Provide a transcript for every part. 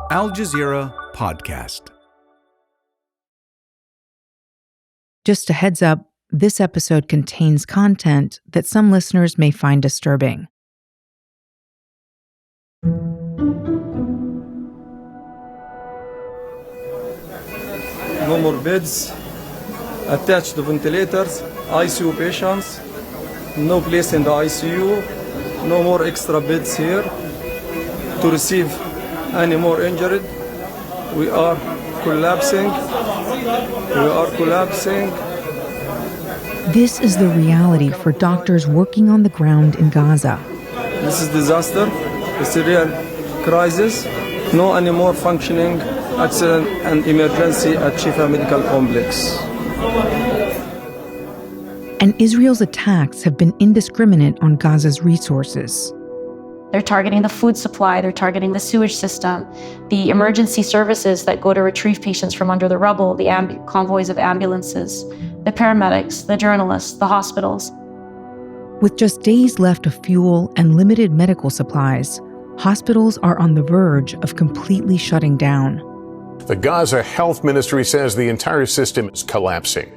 Al Jazeera Podcast. Just a heads up, this episode contains content that some listeners may find disturbing. No more beds, attached to ventilators, ICU patients, no place in the ICU, no more extra beds here to receive any more injured. We are collapsing. This is the reality for doctors working on the ground in Gaza. This is disaster. It's a real crisis. No any more functioning accident and emergency at Shifa Medical Complex. And Israel's attacks have been indiscriminate on Gaza's resources. They're targeting the food supply, they're targeting the sewage system, the emergency services that go to retrieve patients from under the rubble, the convoys of ambulances, the paramedics, the journalists, the hospitals. With just days left of fuel and limited medical supplies, hospitals are on the verge of completely shutting down. The Gaza Health Ministry says the entire system is collapsing.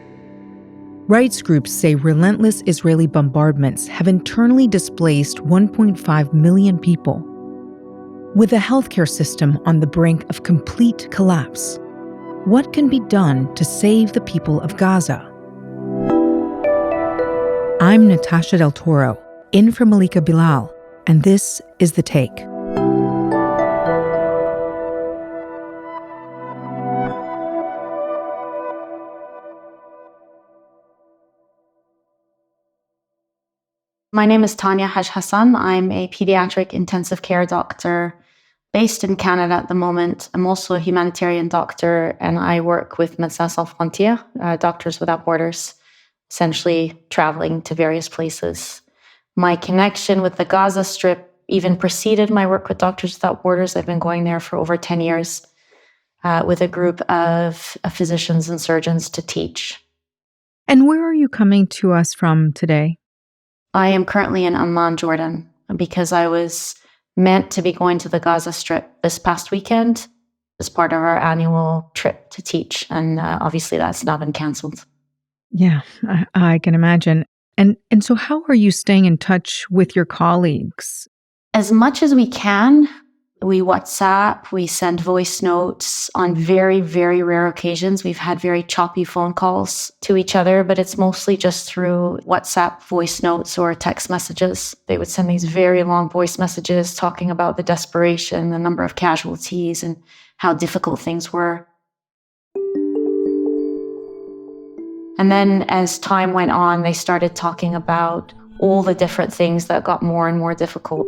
Rights groups say relentless Israeli bombardments have internally displaced 1.5 million people. With the healthcare system on the brink of complete collapse, what can be done to save the people of Gaza? I'm Natasha Del Toro, in for Malika Bilal, and this is The Take. My name is Tanya Haj-Hassan. I'm a pediatric intensive care doctor based in Canada at the moment. I'm also a humanitarian doctor, and I work with Médecins Sans Frontières, Doctors Without Borders, essentially traveling to various places. My connection with the Gaza Strip even preceded my work with Doctors Without Borders. I've been going there for over 10 years with a group of physicians and surgeons to teach. And where are you coming to us from today? I am currently in Amman, Jordan, because I was meant to be going to the Gaza Strip this past weekend as part of our annual trip to teach. And obviously that's now been canceled. Yeah, I can imagine. And so how are you staying in touch with your colleagues? As much as we can, we WhatsApp, we send voice notes. On very, very rare occasions, we've had very choppy phone calls to each other, but it's mostly just through WhatsApp voice notes or text messages. They would send these very long voice messages talking about the desperation, the number of casualties, and how difficult things were. And then as time went on, they started talking about all the different things that got more and more difficult.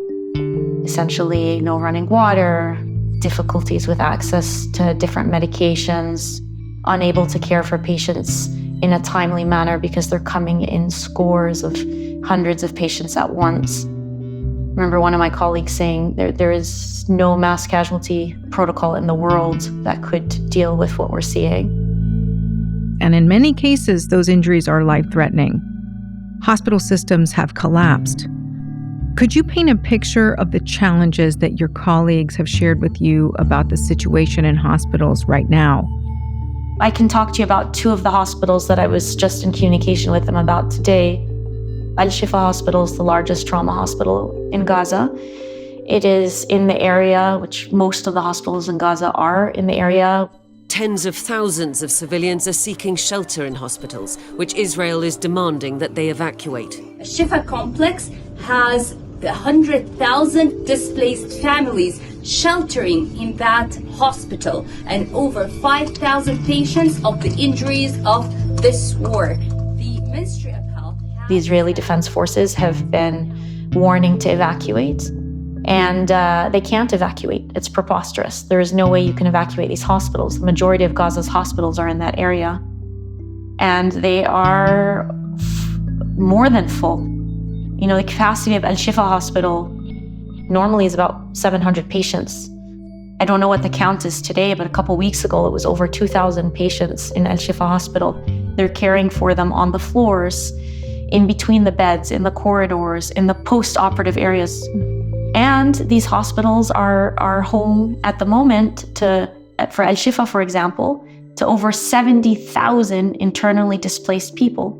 Essentially, no running water, difficulties with access to different medications, unable to care for patients in a timely manner because they're coming in scores of hundreds of patients at once. I remember one of my colleagues saying there is no mass casualty protocol in the world that could deal with what we're seeing. And in many cases, those injuries are life-threatening. Hospital systems have collapsed. Could you paint a picture of the challenges that your colleagues have shared with you about the situation in hospitals right now? I can talk to you about two of the hospitals that I was just in communication with them about today. Al-Shifa Hospital is the largest trauma hospital in Gaza. It is in the area, which most of the hospitals in Gaza are in the area. Tens of thousands of civilians are seeking shelter in hospitals, which Israel is demanding that they evacuate. Shifa complex has 100,000 displaced families sheltering in that hospital and over 5,000 patients of the injuries of this war. The Ministry of Health... The Israeli Defense Forces have been warning to evacuate, and they can't evacuate. It's preposterous. There is no way you can evacuate these hospitals. The majority of Gaza's hospitals are in that area, and they are more than full. You know, the capacity of Al-Shifa Hospital normally is about 700 patients. I don't know what the count is today, but a couple weeks ago, it was over 2,000 patients in Al-Shifa Hospital. They're caring for them on the floors, in between the beds, in the corridors, in the post-operative areas. And these hospitals are home at the moment for Al-Shifa, for example, to over 70,000 internally displaced people.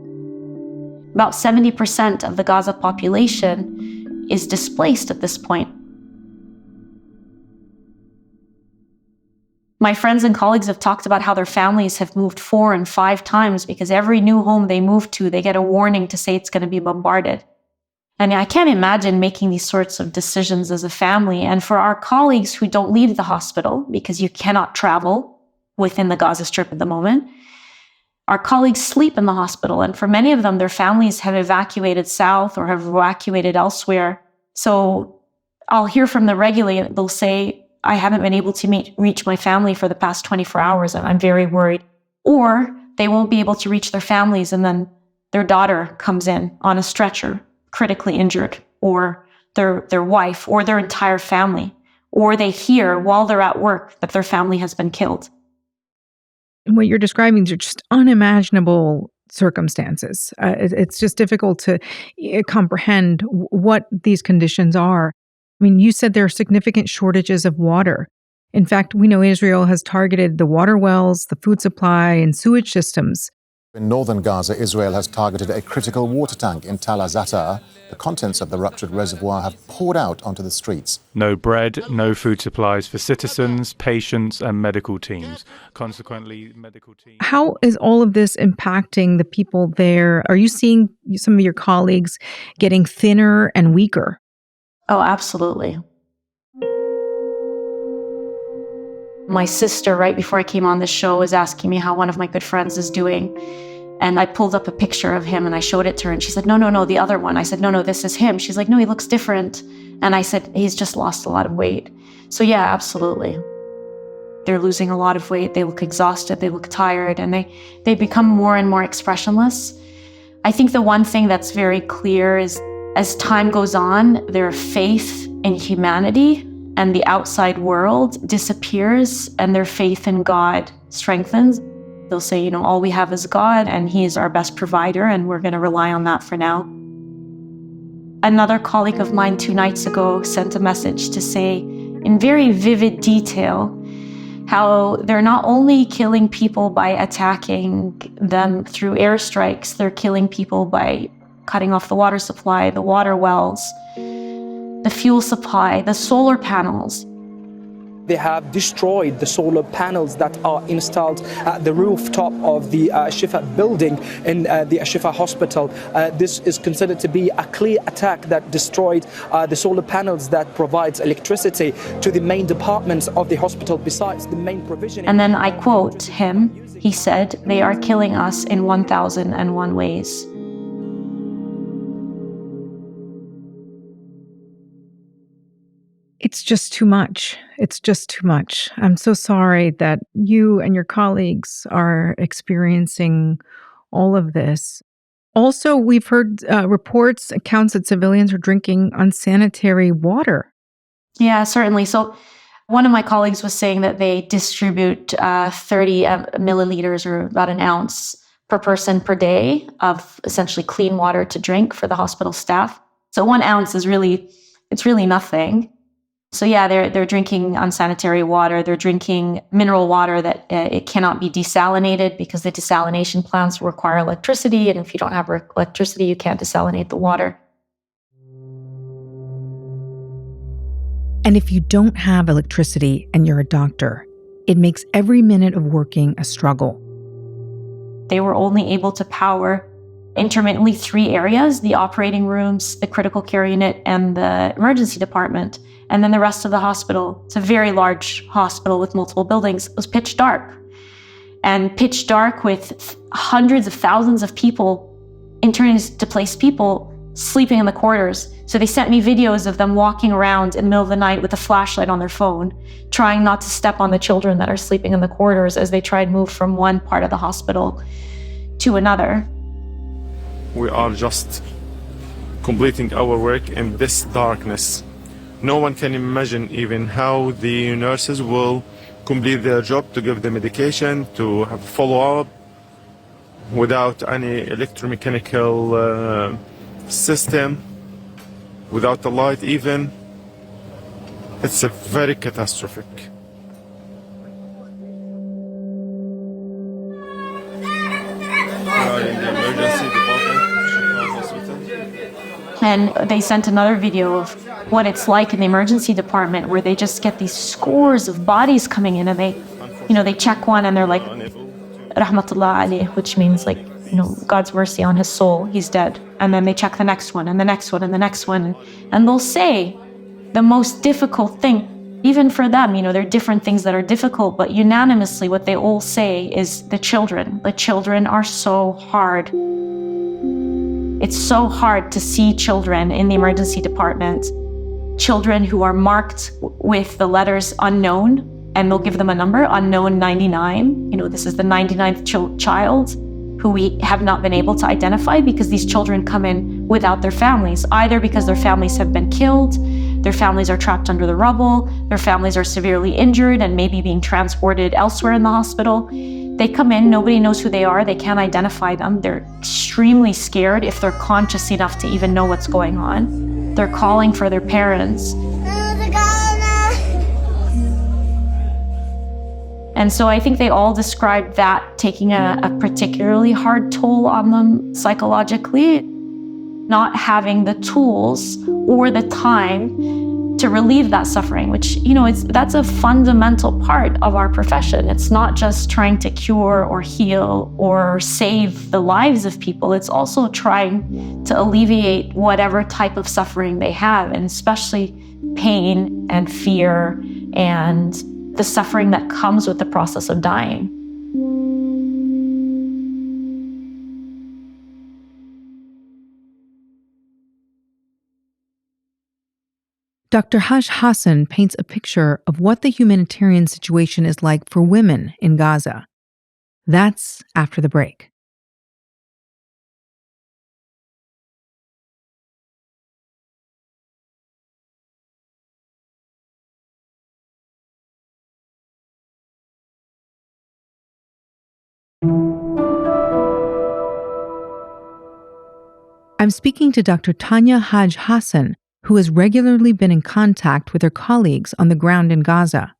About 70% of the Gaza population is displaced at this point. My friends and colleagues have talked about how their families have moved 4 and 5 times because every new home they move to, they get a warning to say it's going to be bombarded. And I can't imagine making these sorts of decisions as a family. And for our colleagues who don't leave the hospital because you cannot travel within the Gaza Strip at the moment, our colleagues sleep in the hospital. And for many of them, their families have evacuated south or have evacuated elsewhere. So I'll hear from them regularly. They'll say, I haven't been able to reach my family for the past 24 hours, and I'm very worried. Or they won't be able to reach their families, and then their daughter comes in on a stretcher, critically injured, or their wife, or their entire family. Or they hear while they're at work that their family has been killed. What you're describing are just unimaginable circumstances. It's just difficult to comprehend what these conditions are. I mean, you said there are significant shortages of water. In fact, we know Israel has targeted the water wells, the food supply, and sewage systems. In northern Gaza, Israel has targeted a critical water tank in Tal Azata. The contents of the ruptured reservoir have poured out onto the streets. No bread, no food supplies for citizens, patients, and medical teams. Consequently, medical teams... How is all of this impacting the people there? Are you seeing some of your colleagues getting thinner and weaker? Oh, absolutely. My sister, right before I came on this show, was asking me how one of my good friends is doing. And I pulled up a picture of him and I showed it to her. And she said, no, the other one. I said, no, this is him. She's like, no, he looks different. And I said, he's just lost a lot of weight. So yeah, absolutely. They're losing a lot of weight. They look exhausted. They look tired. And they become more and more expressionless. I think the one thing that's very clear is as time goes on, their faith in humanity and the outside world disappears and their faith in God strengthens. They'll say, all we have is God and He is our best provider and we're going to rely on that for now. Another colleague of mine 2 nights ago sent a message to say in very vivid detail how they're not only killing people by attacking them through airstrikes, they're killing people by cutting off the water supply, the water wells, the fuel supply, the solar panels. They have destroyed the solar panels that are installed at the rooftop of the Shifa building in the Shifa hospital. This is considered to be a clear attack that destroyed the solar panels that provides electricity to the main departments of the hospital besides the main provision. And then I quote him, he said, "They are killing us in 1,001 ways." It's just too much. It's just too much. I'm so sorry that you and your colleagues are experiencing all of this. Also, we've heard accounts that civilians are drinking unsanitary water. Yeah, certainly. So one of my colleagues was saying that they distribute 30 milliliters or about an ounce per person per day of essentially clean water to drink for the hospital staff. So 1 ounce is really nothing. So yeah, they're drinking unsanitary water. They're drinking mineral water that it cannot be desalinated because the desalination plants require electricity. And if you don't have electricity, you can't desalinate the water. And if you don't have electricity and you're a doctor, it makes every minute of working a struggle. They were only able to power intermittently 3 areas: the operating rooms, the critical care unit, and the emergency department. And then the rest of the hospital, it's a very large hospital with multiple buildings, was pitch dark. And pitch dark with hundreds of thousands of people, internally displaced people, sleeping in the corridors. So they sent me videos of them walking around in the middle of the night with a flashlight on their phone, trying not to step on the children that are sleeping in the corridors as they try and move from one part of the hospital to another. We are just completing our work in this darkness. No one can imagine even how the nurses will complete their job to give the medication, to have follow-up without any electromechanical system, without the light even. It's a very catastrophic. And they sent another video of what it's like in the emergency department, where they just get these scores of bodies coming in, and they check one and they're like, Rahmatullah alayh, which means like, God's mercy on his soul, he's dead. And then they check the next one and the next one and the next one. And they'll say the most difficult thing, even for them, there are different things that are difficult, but unanimously what they all say is the children. The children are so hard. It's so hard to see children in the emergency department, children who are marked with the letters unknown, and they'll give them a number, unknown 99. This is the 99th child who we have not been able to identify, because these children come in without their families, either because their families have been killed, their families are trapped under the rubble, their families are severely injured and maybe being transported elsewhere in the hospital. They come in, nobody knows who they are, they can't identify them, they're extremely scared if they're conscious enough to even know what's going on. They're calling for their parents. And so I think they all described that taking a particularly hard toll on them psychologically, not having the tools or the time to relieve that suffering, which, that's a fundamental part of our profession. It's not just trying to cure or heal or save the lives of people. It's also trying to alleviate whatever type of suffering they have, and especially pain and fear and the suffering that comes with the process of dying. Dr. Haj-Hassan paints a picture of what the humanitarian situation is like for women in Gaza. That's after the break. I'm speaking to Dr. Tanya Haj-Hassan, who has regularly been in contact with her colleagues on the ground in Gaza.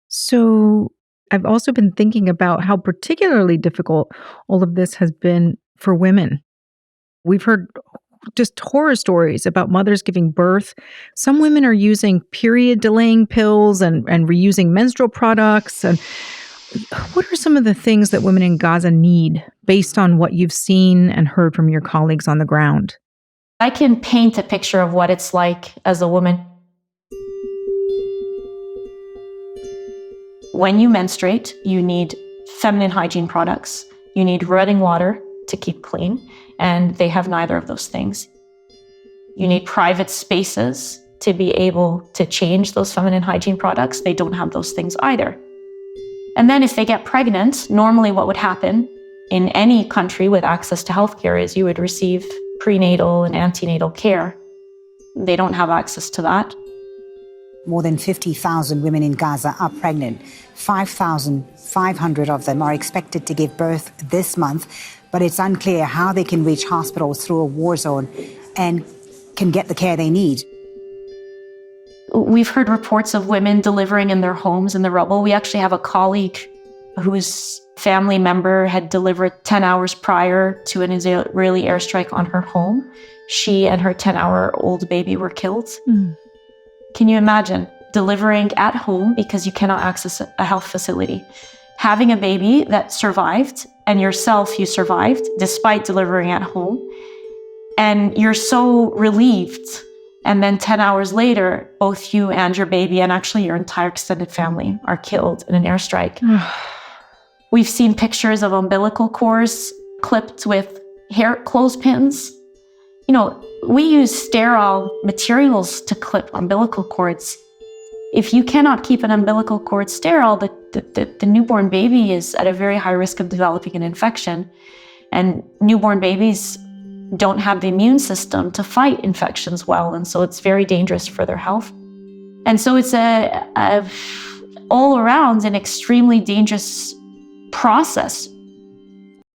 So I've also been thinking about how particularly difficult all of this has been for women. We've heard just horror stories about mothers giving birth. Some women are using period-delaying pills and reusing menstrual products. And what are some of the things that women in Gaza need based on what you've seen and heard from your colleagues on the ground? I can paint a picture of what it's like as a woman. When you menstruate, you need feminine hygiene products. You need running water to keep clean, and they have neither of those things. You need private spaces to be able to change those feminine hygiene products. They don't have those things either. And then if they get pregnant, normally what would happen in any country with access to healthcare is you would receive prenatal and antenatal care. They don't have access to that. More than 50,000 women in Gaza are pregnant. 5,500 of them are expected to give birth this month, but it's unclear how they can reach hospitals through a war zone and can get the care they need. We've heard reports of women delivering in their homes in the rubble. We actually have a colleague whose family member had delivered 10 hours prior to an Israeli airstrike on her home. She and her 10-hour-old baby were killed. Can you imagine delivering at home because you cannot access a health facility, having a baby that survived, and yourself, you survived despite delivering at home, and you're so relieved, and then 10 hours later, both you and your baby and actually your entire extended family are killed in an airstrike. We've seen pictures of umbilical cords clipped with hair clothespins. We use sterile materials to clip umbilical cords. If you cannot keep an umbilical cord sterile, the newborn baby is at a very high risk of developing an infection. And newborn babies don't have the immune system to fight infections well, and so it's very dangerous for their health. And so it's a all around an extremely dangerous process